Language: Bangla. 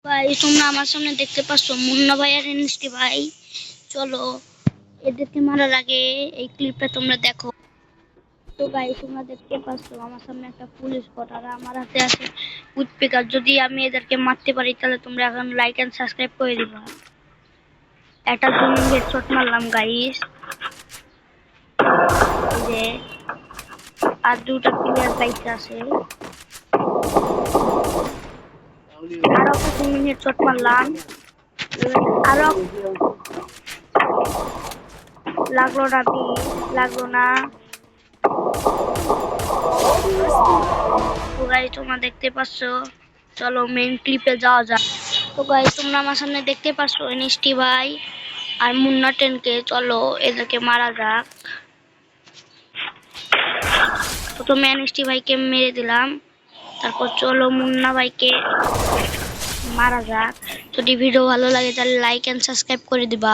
ভাই তোমরা আমার সামনে দেখতে পাচ্ছ মুন্না ভাই আর এনএসটি ভাই। চলো এদেরকে মারার আগে এই ক্লিপটা তোমরা দেখো। তো ভাই তোমরা দেখতে পাচ্ছ আমার সামনে একটা পুলিশ স্কোয়াড আর আমার হাতে আছে উৎপিকার। যদি আমি এদেরকে মারতে পারি তাহলে তোমরা এখন লাইক এন্ড সাবস্ক্রাইব করে দিবা। একটা জুমিং হেডশট মারলাম গাইস, এই যে আর দুটো প্লেয়ার বাইক আছে। আরো একটা জুমিং হেডশট মারলাম, আরো লাগলো না, লাগলো না। তো গাইস তোমরা দেখতে পাচ্ছ, চলো মেইন ক্লিপে যাওয়া যাক। তো গাইস তোমরা আমার সামনে দেখতে পাচ্ছ এনএসটি ভাই আর মুন্না টেনকে। চলো এদেরকে মারা যাক। প্রথমে এনএসটি ভাইকে মেরে দিলাম, তারপর চলো মুন্না ভাইকে মারা যাক। যদি ভিডিও ভালো লাগে তাহলে লাইক এন্ড সাবস্ক্রাইব করে দিবা।